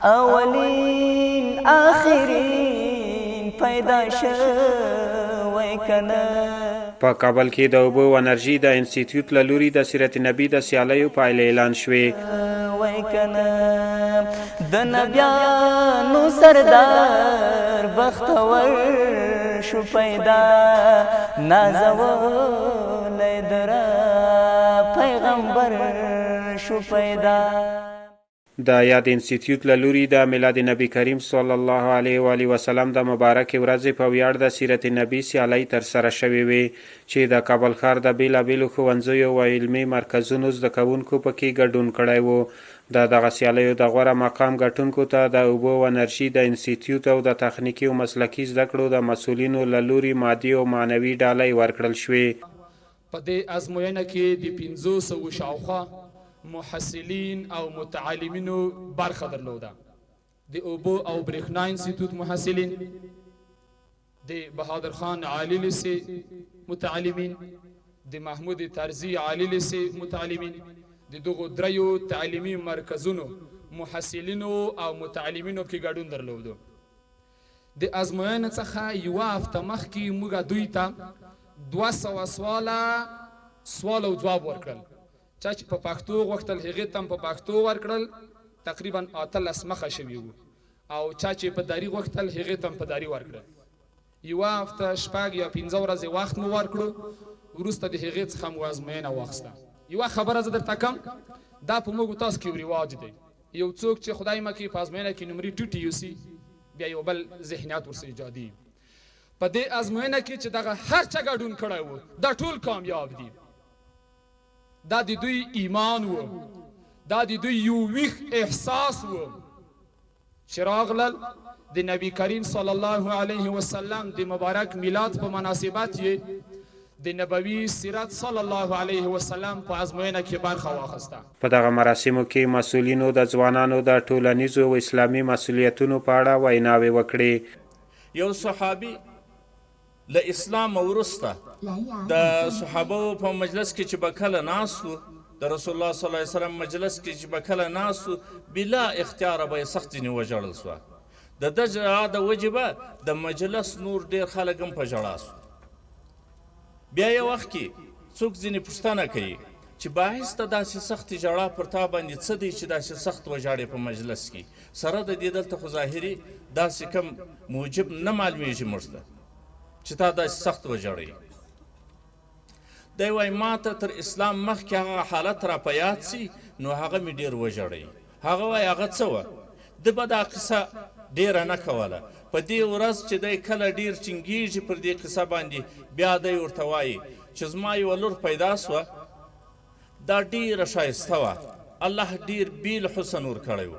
اولین آخرین پیدا شوی کنه. په کابل کې د اوبو او انرژي د انسټیټیوټ له لوري د سیرت نبي د سیالیو پایلې اعلان شوې. وای کنه د نبیانو سردار بختور شو پیدا، نازولی درا پیغمبر شو پیدا. د یاد انسټیټیوټ له لوري د میلاد نبی کریم صلی الله علیه و آله وسلم د مبارکې ورځې په ویاړ د سیرت نبی سیالۍ ترسره شوې وې چې د کابل ښار د بېلابېلو ښوونځیو او علمي مرکزونو زده کوونکو پکې ګډون کړی و. د دغه سیالیو د غوره مقام ګټونکو ته د اوبو او انرژي د انسټیټیوټ او د تخنیکي او مسلکي زده کړو د مسؤلینو له لوري مادي او معنوي ډالۍ ورکړل شوې. په دې ازموینه کې د 500 شاوخوا محصلین او متعلمینو برخه درلوده. د اوبو او برېښنا انسټیټیوټ محصلین، د بهادر خان عالی لیسې متعلمین، د محمود طرزي عالی لیسې متعلمین، د دغو دریو تعلیمي مرکزونو محصلینو او متعلمینو کې ګډون درلودو. د ازموینې څخه یوه هفته مخکې موږ دوی ته 200 سوال او ځواب ورکړل. چا چې په پښتو غوښتل هغې ته هم په پښتو ورکړل، تقریبا 18 مخه شوي وو، او چا چې په داري غوښتل هغې ته هم په داري ورکړل. یوه هفته 6 یا 15 ورځې وخت مو ورکړو، وروسته د هغې څخه مو ازموینه واخیسته. یوه خبره زه درته کوم، دا په موږ تاسو کې رواج دی. یو څوک چې خدای مکړي په ازموینه کې نمرې ټیټې یوسي، بیا یو بل ذهنیت ورسره ایجادي. په دې ازموینه کې چې دغه هر چا ګډون کړی و دا ټول کامیاب دي. دا د دوی ایمان و، دا د دوی یو ویښ احساس و چې راغلل د نبی کریم صلی الله علیه وسلم د مبارک میلاد په مناسبت یې د نبوي سیرت صلی الله علیه وسلم په ازموینه کې برخه واخیسته. په دغه مراسمو کې مسؤلینو د ځوانانو د ټولنیزو او اسلامي مسؤلیتونو په اړه ویناوې وکړې. یو صحابي له اسلام وروسته د صحابو په مجلس کې چې به کله ناست و، د رسول الله صلی الله علیه وسلم مجلس کې چې به کله ناست و، بلا اختیاره به یې سخت ځینې وژړل سوه. د ده ژړا د وجې به د مجلس نور ډېر خلک هم په ژړا سو. بیا یو وخت کې څوک ځینې پوښتنه کوي چې باعث ته داسې سختې ژړا پر تا باندې څه دی چې داسې سخت وژاړې په مجلس کې؟ سره د دې دلته خو ظاهري داسې کم موجب نه معلومیږي موږ ته چې تا داسې سخت وژړئ. دی وایي ما ته تر اسلام مخکې هغه حالت را په یاد سي، نو هغه مې ډېر وژړئ. هغه وایي هغه څه وه؟ ده به دا قصه ډېره نه کوله. په دې ورځ چې دی کله ډېر ټینګېږي پر دې قصه باندې، بیا دی ورته وایي چې زما یوه لور پیدا سوه، دا ډېره ښایسته وه، الله ډېر بیل حسن ورکړی و.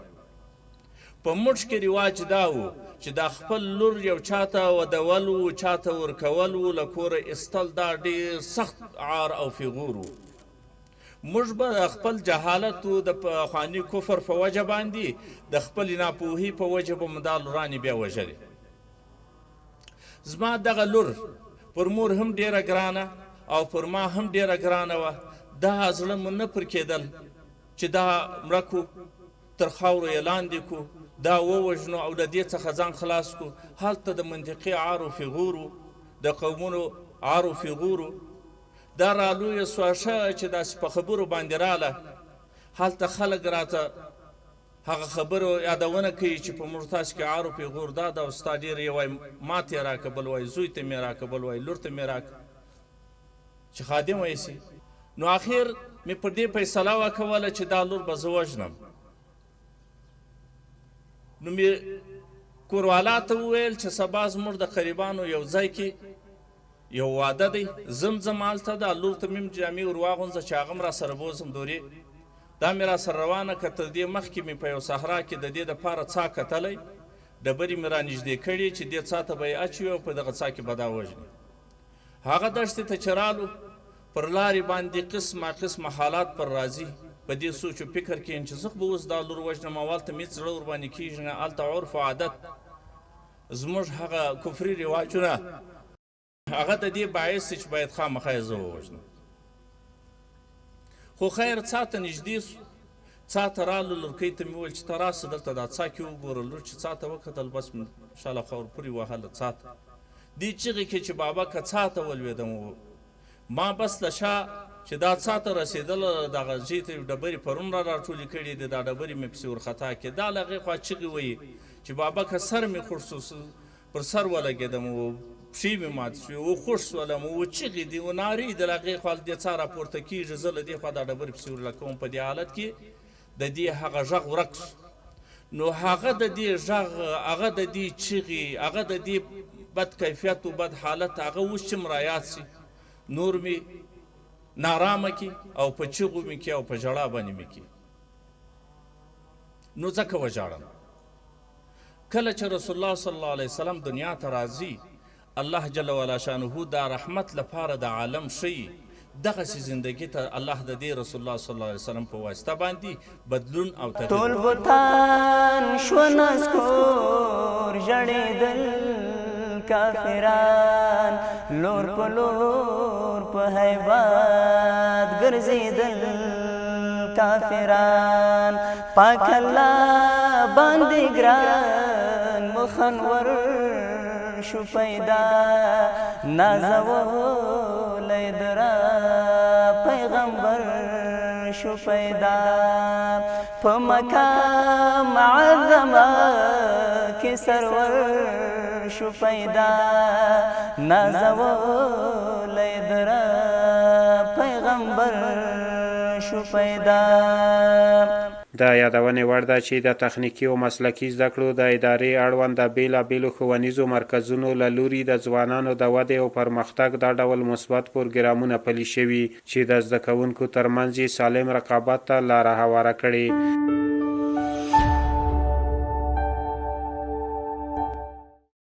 په موږ کې رواج دا و چې دا خپل لور یو چاته ودول و، چاته ورکول و، له کوره ایستل دا ډېر سخت عار او فغور و. موږ به د خپل جهالت و د پخواني کفر په وجه باندې د خپلې ناپوهي په وجه به مو دا لورانې بیا وژلې. زما دغه لور پر مور هم ډېره ګرانه او پر ما هم ډېره ګرانه وه. دا زړه مو نه پر کېدل چې دا مړه کړو، تر خاورو یې لاندې کړو، دا ووژنو او د دې څخه ځان خلاص کړو. هلته د منطقي عار و فغور و، د قومونو عار و فغور و. دا رالویه سوه ښه چې داسې په خبرو باندې راله. هلته خلک راته هغه خبرو یادونه کوي چې په موږ تاسو کې عار و فغور دا ده، او ستا ډېر یې وایي ما ته یې راکړه، بل وایي زوی ته مې راکړه، بل وایي لور ته مې راکړه چې خادم وایسي. نو اخر مې پر دې فیصله وکوله چې دا لور به زه وژنم. نو مې کوروالا ته وویل چې سبا زموږ د قریبانو یو ځای کې یو واده دی، زم هلته دا لور ته مې جامې ور واغونځه چې هغه م راسره بوځم دورې. دا مې راسره روانه که تر دې مخکې مې په یو صحرا کې د دې دپاره څا کتلی، ډبرې مې رانږدې کړي چې دې څا ته به یې اچوي او په دغه څا کې به دا وژني. هغه دښتې ته چې رالو، پر لارې باندې قسمه قسمه حالات پر راځي. په دې سوچ و فکر کې یم چې زه به اوس دا لور وژنم او هلته مې زړه ورباندې کېږي نه، هلته عرف و عادت زموږ هغه کفري رواجونه هغه د دې باعث دی چې باید خامخا یې زه ووژنم. خو خیر څا ته نږدې سو څا ته رالو لورکۍ ته مې وویل چې ته راسه دلته دا څا کې وګوره لور چې څا ته وکتل بس شاله خور پورې وهله څا ته دې چغې کې چې بابا که څا ته ولوېدم ما بس له شا چې دا څا ته رسېدله دغه زوی ته ډبرې پرون را راټولې کړي دي دا ډبرې مې پسې ورخطا کړې دا له هغې خوا چغې ویي چې بابا که سر مې خوږ سو پر سر ولګېدم پښې مې مات شوې و خوږ شولم و چغې دي و نارې دي له هغې خوا دې څا راپورته کېږي زه له دې خوا دا ډبرې پسې ورلګوم په دې حالت کې د دې هغه غږ ورک سو نو هغه د دې غږ هغه د دې چغې هغه د دې بد کیفیت و بد حالت هغه اوس چې مراعات سي نور مې نارامه کی او په چغو مې کې او په ژړا باندې مې کې نو ځکه وژاړم کله چې رسول الله صلی الله علیه وسلم دنیا ته راځي الله جل وعلا شانه دا رحمت لپاره د عالم ښیي دغسې زندگی ته الله د دې رسول الله صلی الله علیه وسلم په واسطه باندې بدلون او تغییر ټول بوتان شو نسکور ژړېدل کافران لور په لور په هیبات ګرځېدل کافران پاک الله باندې ګران مخنور شو پیدا نازولی درا پیغمبر شو پیدا په مکه معظمه کې سرور شو پیدا نازولی درا پیغمبر شو پیدا د یادونې وړ ده چې د تخنیکي او مسلکي زده کړو د ادارې اړوند د بېلابېلو ښوونیزو مرکزونو له لوري د ځوانانو د ودې او پرمختګ دا ډول مثبت پروګرامونه پلي شوي چې د زده کوونکو ترمنځ یې سالم رقابت ته لاره هواره کړې